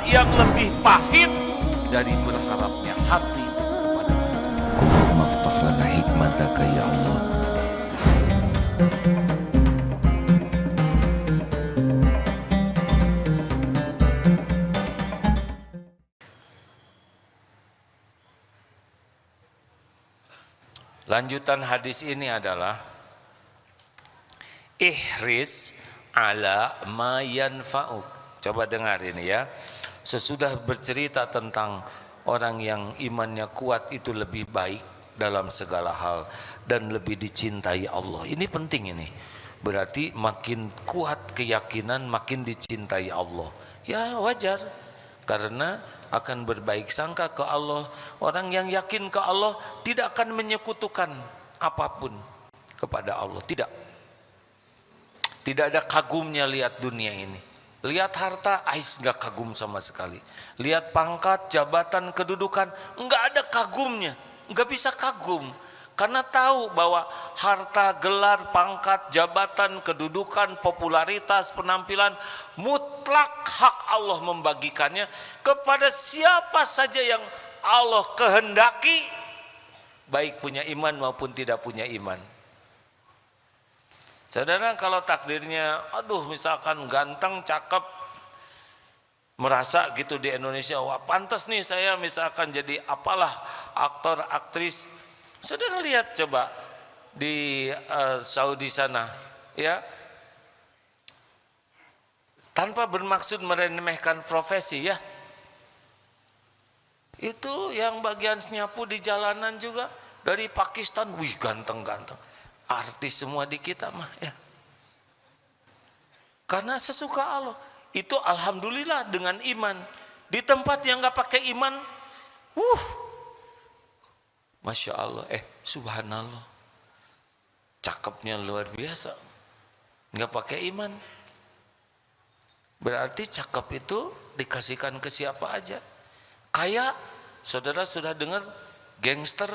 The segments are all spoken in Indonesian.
yang lebih pahit dari berharapnya hati kepada Allah. Allahumma aftah lana hikmataka ya Allah. Lanjutan hadis ini adalah ihris ala ma yanfa'uk. Coba dengar ini ya. Sesudah bercerita tentang orang yang imannya kuat itu lebih baik dalam segala hal dan lebih dicintai Allah. Ini penting ini. Berarti makin kuat keyakinan makin dicintai Allah. Ya wajar. Karena akan berbaik sangka ke Allah. Orang yang yakin ke Allah tidak akan menyekutukan apapun kepada Allah. Tidak ada kagumnya lihat dunia ini. Lihat harta, ais gak kagum sama sekali. Lihat pangkat, jabatan, kedudukan, enggak ada kagumnya. Enggak bisa kagum. Karena tahu bahwa harta, gelar, pangkat, jabatan, kedudukan, popularitas, penampilan mutlak hak Allah membagikannya kepada siapa saja yang Allah kehendaki, baik punya iman maupun tidak punya iman. Saudara, kalau takdirnya aduh misalkan ganteng, cakep, merasa gitu di Indonesia, wah pantas nih saya misalkan jadi apalah aktor, aktris. Saudara lihat coba di Saudi sana ya. Tanpa bermaksud meremehkan profesi ya. Itu yang bagian nyapu di jalanan juga dari Pakistan, wih ganteng-ganteng. Artis semua di kita mah ya. Karena sesuka Allah. Itu alhamdulillah dengan iman. Di tempat yang nggak pakai iman, Masya Allah, subhanallah, cakepnya luar biasa, nggak pakai iman. Berarti cakep itu dikasihkan ke siapa aja. Kayak saudara sudah dengar gangster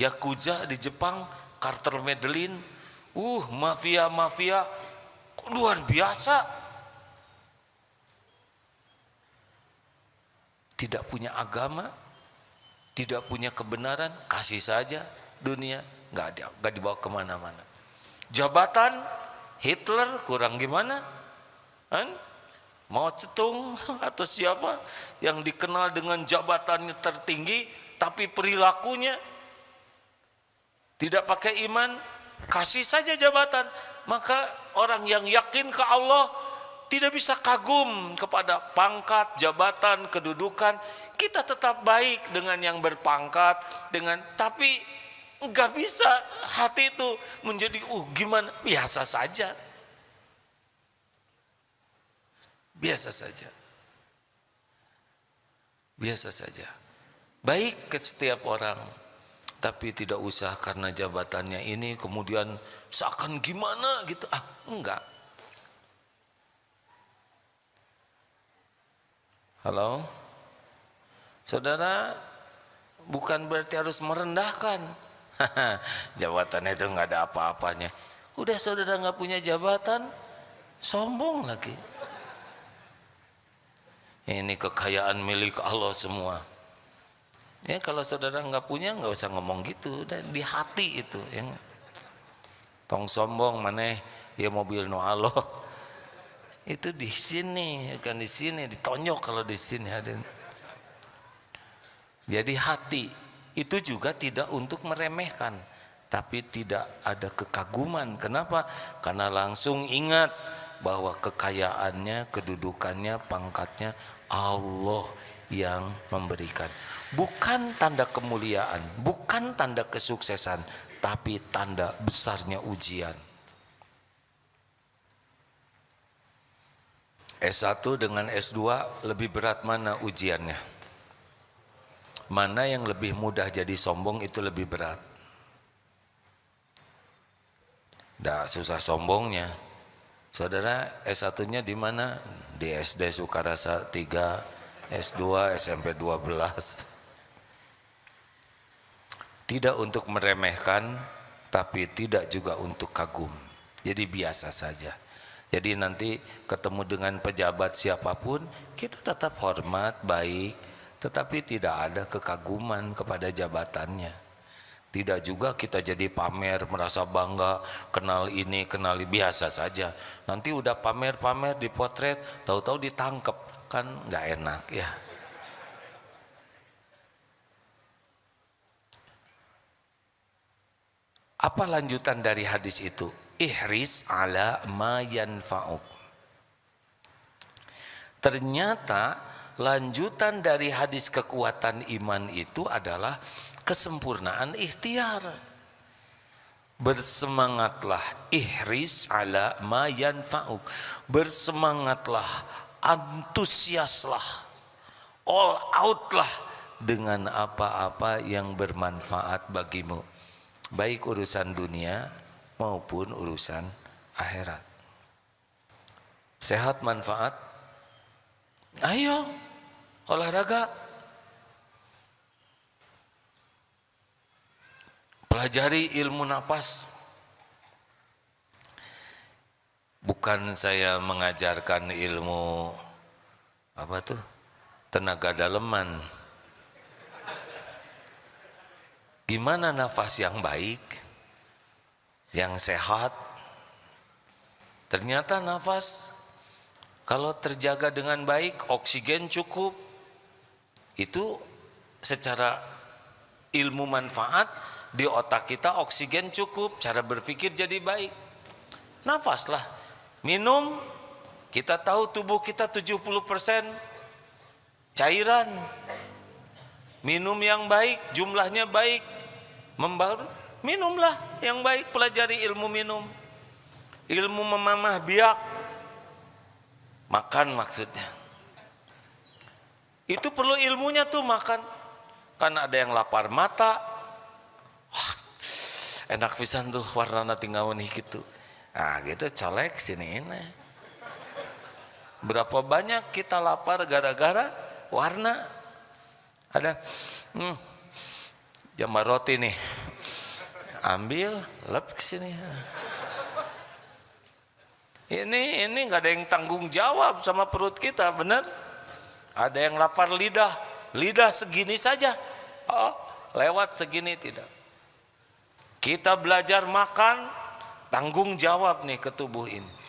Yakuza di Jepang, Carter Medellin, mafia luar biasa. Tidak punya agama, tidak punya kebenaran, kasih saja dunia, nggak dibawa kemana-mana. Jabatan Hitler kurang gimana? Mao Zedong atau siapa yang dikenal dengan jabatannya tertinggi, tapi perilakunya tidak pakai iman, kasih saja jabatan. Maka orang yang yakin ke Allah tidak bisa kagum kepada pangkat, jabatan, kedudukan. Kita tetap baik dengan yang berpangkat, tapi nggak bisa hati itu menjadi gimana, biasa saja. Biasa saja. Biasa saja. Baik ke setiap orang, tapi tidak usah karena jabatannya ini kemudian seakan gimana gitu. Enggak. Halo? Saudara, bukan berarti harus merendahkan. Jabatannya itu nggak ada apa-apanya. Udah saudara nggak punya jabatan, sombong lagi. Ini kekayaan milik Allah semua. Ya kalau saudara nggak punya nggak usah ngomong gitu. Udah di hati itu. Ya. Tong sombong maneh ya mobil no Allah. Itu di sini, kan di sini ditonjok kalau di sini ada. Jadi hati itu juga tidak untuk meremehkan, tapi tidak ada kekaguman. Kenapa? Karena langsung ingat bahwa kekayaannya, kedudukannya, pangkatnya Allah yang memberikan. Bukan tanda kemuliaan, bukan tanda kesuksesan, tapi tanda besarnya ujian. S1 dengan S2 lebih berat mana ujiannya? Mana yang lebih mudah jadi sombong itu lebih berat? Dah susah sombongnya. Saudara S1-nya di mana? Di SD Sukarasa 3, S2 SMP 12. Tidak untuk meremehkan, tapi tidak juga untuk kagum. Jadi biasa saja. Jadi nanti ketemu dengan pejabat siapapun, kita tetap hormat, baik, tetapi tidak ada kekaguman kepada jabatannya. Tidak juga kita jadi pamer, merasa bangga, kenal ini, kenal ini, biasa saja. Nanti udah pamer-pamer, dipotret, tahu-tahu ditangkep, kan nggak enak ya. Apa lanjutan dari hadis itu? Ihris ala ma yanfa'uk. Ternyata lanjutan dari hadis kekuatan iman itu adalah kesempurnaan ikhtiar. Bersemangatlah, ihris ala ma yanfa'uk. Bersemangatlah, antusiaslah, all outlah dengan apa-apa yang bermanfaat bagimu. Baik urusan dunia maupun urusan akhirat. Sehat manfaat? Ayo olahraga. Pelajari ilmu napas. Bukan saya mengajarkan ilmu apa tuh? Tenaga daleman. Gimana nafas yang baik, yang sehat? Ternyata nafas kalau terjaga dengan baik, oksigen cukup, itu secara ilmu manfaat di otak kita oksigen cukup, cara berpikir jadi baik. Nafaslah, minum, kita tahu tubuh kita 70% cairan. Minum yang baik, jumlahnya baik, membaur, minumlah yang baik, pelajari ilmu minum, ilmu memamah biak, makan maksudnya. Itu perlu ilmunya tuh makan, kan ada yang lapar mata, wah, enak pisan tuh warna tinggal nih gitu, nah gitu colek sini ini. Berapa banyak kita lapar gara-gara warna. Ada jambar roti nih, ambil lep ke sini. Ini nggak ada yang tanggung jawab sama perut kita, bener? Ada yang lapar lidah segini saja, oh, lewat segini tidak. Kita belajar makan, tanggung jawab nih ke tubuh ini.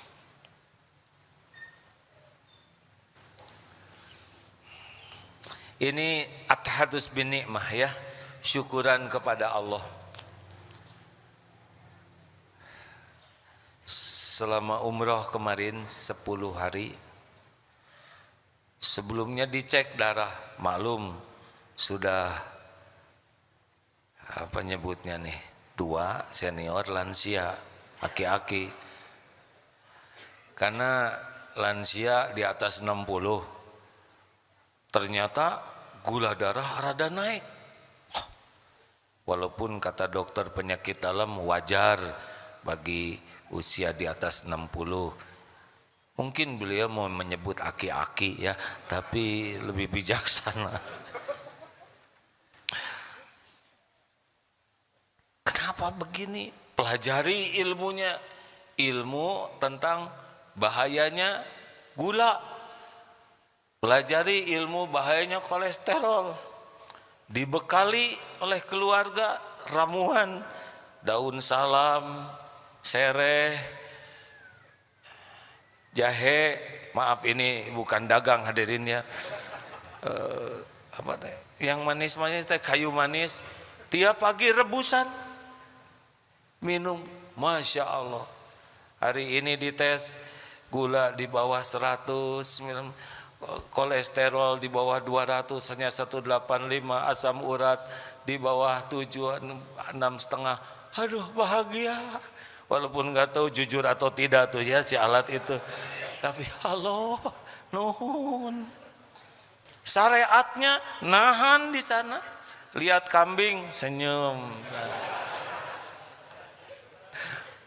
Ini at-tahadus bin nikmah ya, syukuran kepada Allah. Selama umroh kemarin 10 hari, sebelumnya dicek darah, maklum sudah apa nyebutnya nih, tua, senior, lansia, aki-aki. Karena lansia di atas 60, ternyata gula darah rada naik. Walaupun kata dokter penyakit dalam wajar bagi usia di atas 60. Mungkin beliau mau menyebut aki-aki ya, tapi lebih bijaksana. Kenapa begini? Pelajari ilmunya, ilmu tentang bahayanya gula. Pelajari ilmu bahayanya kolesterol. Dibekali oleh keluarga ramuan daun salam, sereh, jahe. Maaf ini bukan dagang hadirin ya. Apa teh? Yang manis-manis teh kayu manis. Tiap pagi rebusan minum. Masya Allah. Hari ini dites gula di bawah 100, kolesterol di bawah 200, hanya 185, asam urat di bawah 7, 6,5. Aduh bahagia, walaupun nggak tahu jujur atau tidak tuh ya si alat itu, tapi halo nuhun. Syariatnya nahan di sana, lihat kambing senyum,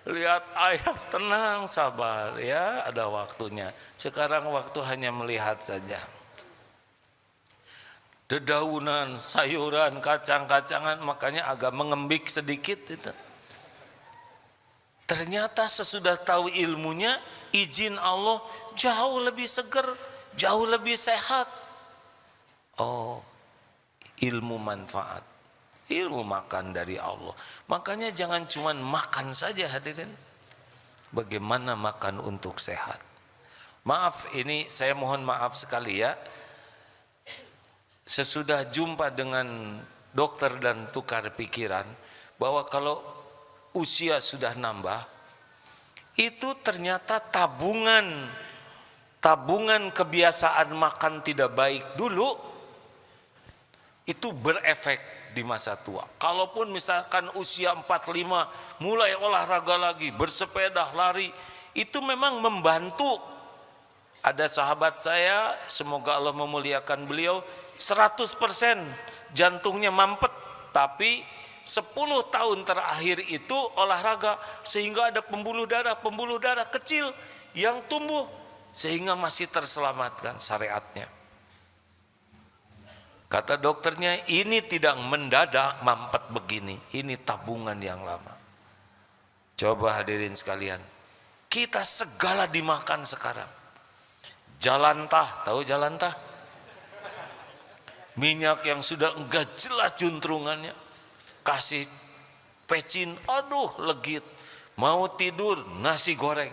lihat ayam tenang sabar ya, ada waktunya. Sekarang waktu hanya melihat saja. Dedaunan, sayuran, kacang-kacangan, makanya agak mengembik sedikit itu. Ternyata sesudah tahu ilmunya izin Allah jauh lebih seger, jauh lebih sehat. Oh, ilmu manfaat, ilmu makan dari Allah. Makanya jangan cuma makan saja hadirin. Bagaimana makan untuk sehat? Maaf, ini saya mohon maaf sekali ya. Sesudah jumpa dengan dokter dan tukar pikiran bahwa kalau usia sudah nambah, itu ternyata tabungan kebiasaan makan tidak baik dulu itu berefek di masa tua. Kalaupun misalkan usia 45 mulai olahraga lagi, bersepeda, lari, itu memang membantu. Ada sahabat saya, semoga Allah memuliakan beliau, 100% jantungnya mampet, tapi 10 tahun terakhir itu olahraga sehingga ada pembuluh darah kecil yang tumbuh sehingga masih terselamatkan syariatnya. Kata dokternya, ini tidak mendadak mampet begini, ini tabungan yang lama. Coba hadirin sekalian, kita segala dimakan sekarang. Jalantah, tahu jalantah? Minyak yang sudah enggak jelas juntrungannya, kasih pecin, aduh legit. Mau tidur nasi goreng,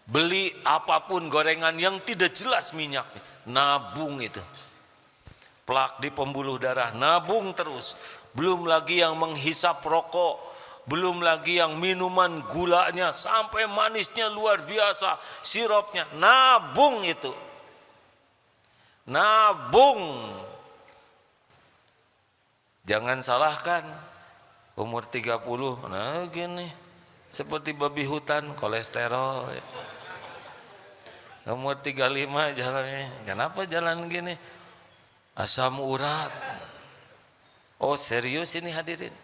beli apapun gorengan yang tidak jelas minyaknya, nabung itu, plak di pembuluh darah, nabung terus. Belum lagi yang menghisap rokok, belum lagi yang minuman gulanya sampai manisnya luar biasa, sirupnya, nabung itu. Nabung. Jangan salahkan umur 30, nah gini seperti babi hutan, kolesterol. Umur 35 jalannya, kenapa jalan gini? Asam urat. Oh serius ini hadirin.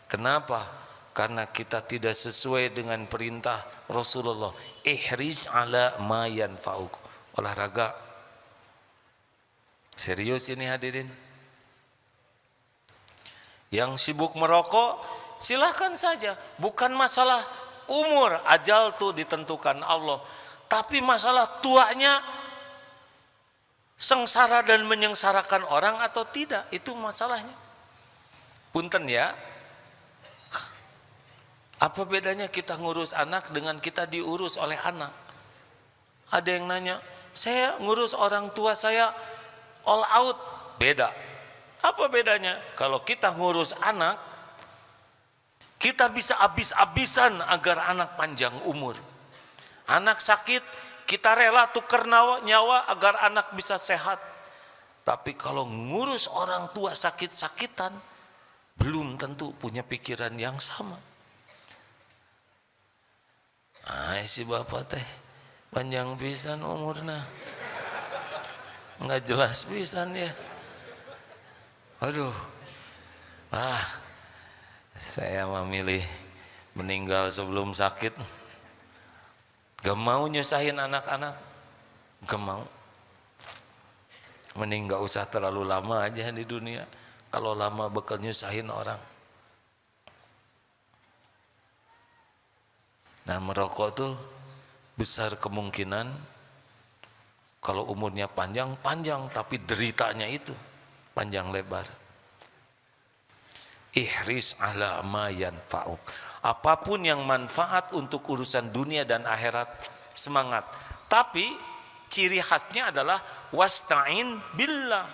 Kenapa? Karena kita tidak sesuai dengan perintah Rasulullah. Ihris ala ma yanfa'uk. Olahraga. Serius ini hadirin. Yang sibuk merokok silakan saja. Bukan masalah umur, ajal tuh ditentukan Allah. Tapi masalah tuanya sengsara dan menyengsarakan orang atau tidak, itu masalahnya. Punten ya. Apa bedanya kita ngurus anak dengan kita diurus oleh anak? Ada yang nanya, saya ngurus orang tua saya all out. Beda. Apa bedanya? Kalau kita ngurus anak, kita bisa habis-habisan agar anak panjang umur. Anak sakit, kita rela tukar nyawa agar anak bisa sehat. Tapi kalau ngurus orang tua sakit-sakitan, belum tentu punya pikiran yang sama. Si bapak teh panjang pisan umurna, nggak jelas pisan ya. Aduh, saya memilih meninggal sebelum sakit. Gak mau nyusahin anak-anak, gak mau. Mending gak usah terlalu lama aja di dunia. Kalau lama bakal nyusahin orang. Nah merokok tuh besar kemungkinan kalau umurnya panjang, tapi deritanya itu panjang lebar. Ihris ala ma yanfa'uk. Apapun yang manfaat untuk urusan dunia dan akhirat, semangat. Tapi ciri khasnya adalah wasta'in billah.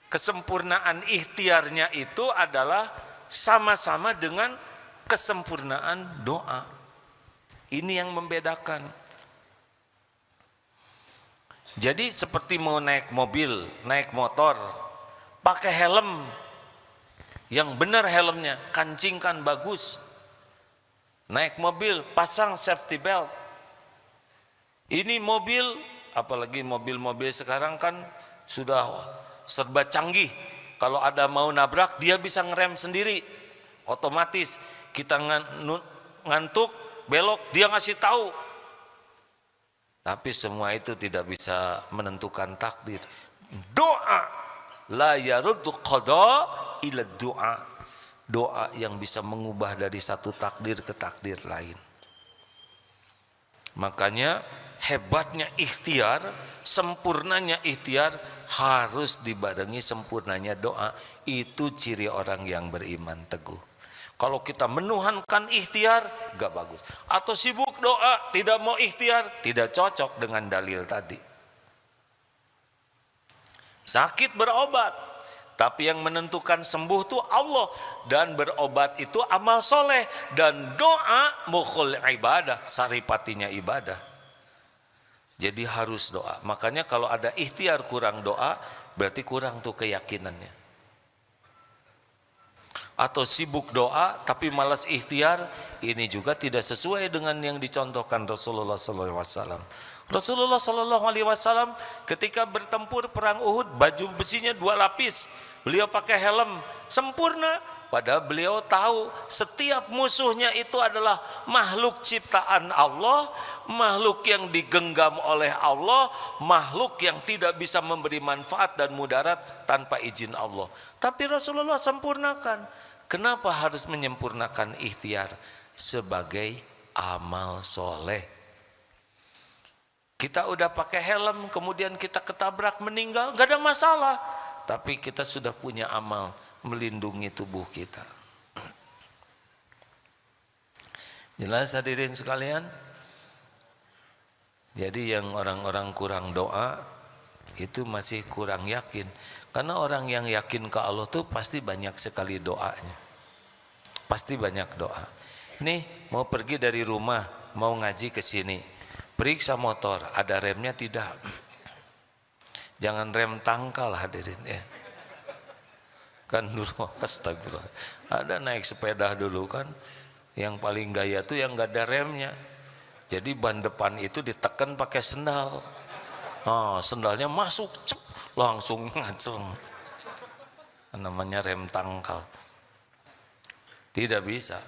Kesempurnaan ikhtiarnya itu adalah sama-sama dengan kesempurnaan doa. Ini yang membedakan. Jadi seperti mau naik mobil, naik motor, pakai helm yang benar helmnya, kancingkan bagus. Naik mobil, pasang safety belt. Ini mobil, apalagi mobil-mobil sekarang kan sudah serba canggih. Kalau ada mau nabrak, dia bisa ngerem sendiri. Otomatis kita ngantuk, belok, dia ngasih tahu. Tapi semua itu tidak bisa menentukan takdir. Doa la yaruddu qada ila doa. Doa yang bisa mengubah dari satu takdir ke takdir lain. Makanya hebatnya ikhtiar, sempurnanya ikhtiar harus dibarengi sempurnanya doa. Itu ciri orang yang beriman teguh. Kalau kita menuhankan ikhtiar, gak bagus. Atau sibuk doa, tidak mau ikhtiar, tidak cocok dengan dalil tadi. Sakit berobat, tapi yang menentukan sembuh itu Allah. Dan berobat itu amal soleh. Dan doa mukhul ibadah, saripatinya ibadah. Jadi harus doa. Makanya kalau ada ikhtiar kurang doa, berarti kurang tuh keyakinannya. Atau sibuk doa tapi malas ikhtiar, ini juga tidak sesuai dengan yang dicontohkan Rasulullah SAW. Rasulullah SAW ketika bertempur perang Uhud, baju besinya 2 lapis, beliau pakai helm sempurna. Padahal beliau tahu setiap musuhnya itu adalah makhluk ciptaan Allah, makhluk yang digenggam oleh Allah, makhluk yang tidak bisa memberi manfaat dan mudarat tanpa izin Allah. Tapi Rasulullah sempurnakan. Kenapa harus menyempurnakan ikhtiar? Sebagai amal soleh. Kita udah pakai helm, kemudian kita ketabrak meninggal, gak ada masalah. Tapi kita sudah punya amal melindungi tubuh kita. Jelas hadirin sekalian? Jadi yang orang-orang kurang doa itu masih kurang yakin. Karena orang yang yakin ke Allah tuh pasti banyak sekali doanya. Pasti banyak doa. Nih mau pergi dari rumah, mau ngaji ke sini, periksa motor, ada remnya tidak? Jangan rem tangkal hadirin ya. Kan dulu astagfirullah, ada naik sepeda dulu kan, yang paling gaya tuh yang gak ada remnya. Jadi ban depan itu ditekan pakai sendal. Oh, sendalnya masuk, cep, langsung ngaceng. Namanya rem tangkal. Tidak bisa.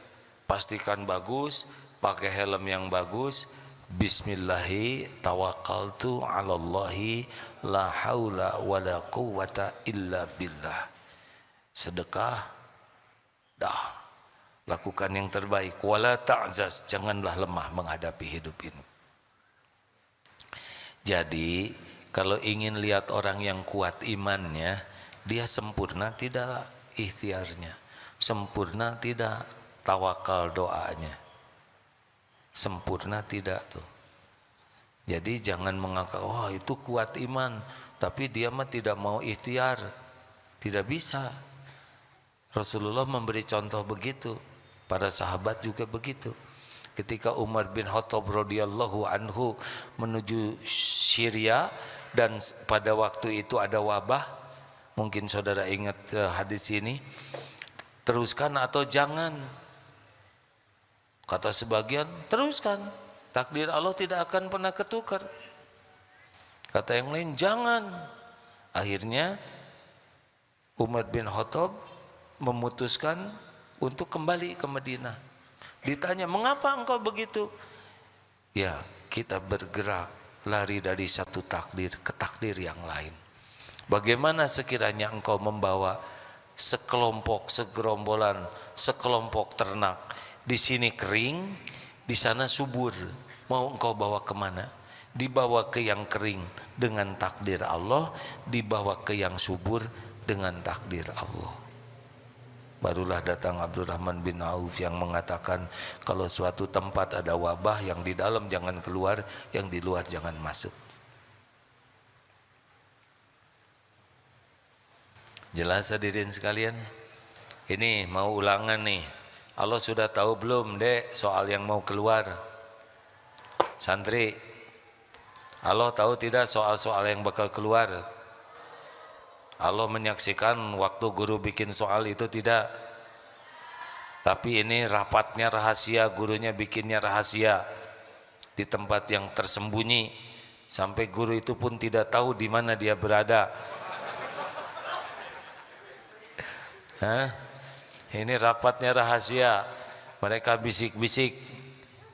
Pastikan bagus, pakai helm yang bagus. Bismillahi tawakkaltu 'alallahi la haula wala quwwata illa billah. Sedekah, dah. Lakukan yang terbaik. Wala ta'zaz, janganlah lemah menghadapi hidup ini. Jadi kalau ingin lihat orang yang kuat imannya, dia sempurna tidak ikhtiarnya, sempurna tidak tawakal doanya, sempurna tidak tuh. Jadi jangan menganggap wah itu kuat iman, tapi dia mah tidak mau ikhtiar, tidak bisa. Rasulullah memberi contoh begitu, para sahabat juga begitu. Ketika Umar bin Khattab radhiyallahu anhu menuju Syria dan pada waktu itu ada wabah, mungkin saudara ingat hadis ini, teruskan atau jangan? Kata sebagian, teruskan, takdir Allah tidak akan pernah ketukar. Kata yang lain, jangan. Akhirnya Umar bin Khattab memutuskan untuk kembali ke Madinah. Ditanya, mengapa engkau begitu? Ya, kita bergerak lari dari satu takdir ke takdir yang lain. Bagaimana sekiranya engkau membawa sekelompok, segerombolan, sekelompok ternak, di sini kering, di sana subur, mau engkau bawa kemana? Dibawa ke yang kering dengan takdir Allah, dibawa ke yang subur dengan takdir Allah. Barulah datang Abdurrahman bin Auf yang mengatakan, kalau suatu tempat ada wabah, yang di dalam jangan keluar, yang di luar jangan masuk. Jelas hadirin sekalian? Ini mau ulangan nih. Allah sudah tahu belum dek soal yang mau keluar? Santri, Allah tahu tidak soal-soal yang bakal keluar? Allah menyaksikan waktu guru bikin soal itu tidak? Tapi ini rapatnya rahasia, gurunya bikinnya rahasia di tempat yang tersembunyi, sampai guru itu pun tidak tahu di mana dia berada. Hah? Ini rapatnya rahasia, mereka bisik-bisik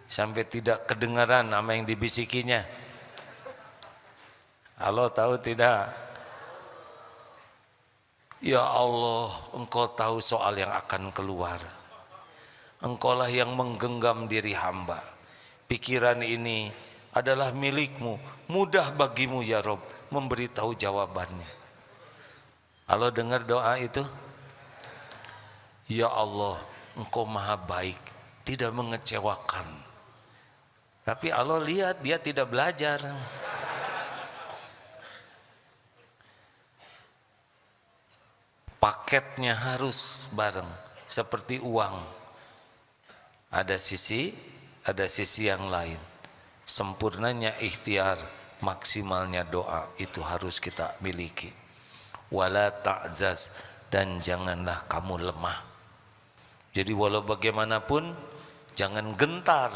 sampai tidak kedengaran apa yang dibisikinya. Allah tahu tidak? Ya Allah, engkau tahu soal yang akan keluar. Engkaulah yang menggenggam diri hamba. Pikiran ini adalah milikmu. Mudah bagimu ya Rob memberitahu jawabannya. Kalau dengar doa itu, ya Allah, Engkau maha baik, tidak mengecewakan. Tapi Allah lihat dia tidak belajar. Paketnya harus bareng, seperti uang. Ada sisi yang lain. Sempurnanya ikhtiar, maksimalnya doa itu harus kita miliki. Wala ta'zaz, dan janganlah kamu lemah. Jadi walau bagaimanapun jangan gentar,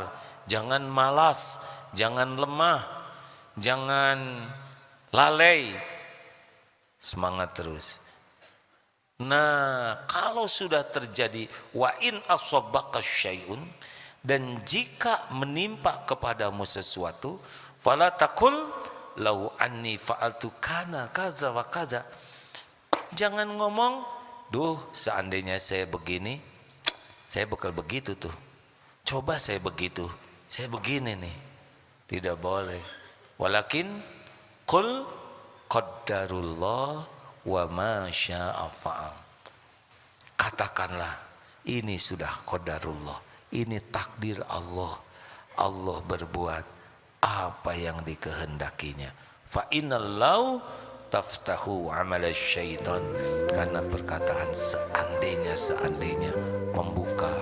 jangan malas, jangan lemah, jangan lalai. Semangat terus. Nah, kalau sudah terjadi wa in asabbaka syai'un, dan jika menimpa kepadamu sesuatu, fala taqul lau anni fa'altu kana kaza wa kada. Jangan ngomong, duh seandainya saya begini, saya bakal begitu tuh. Coba saya begitu, saya begini nih. Tidak boleh. Walakin qul qaddarullah wa ma syaa fa'al. Katakanlah, ini sudah qadarullah, ini takdir Allah. Allah berbuat apa yang dikehendakinya. Fa innal lau taftahu amal syaitan, karena perkataan seandainya membuka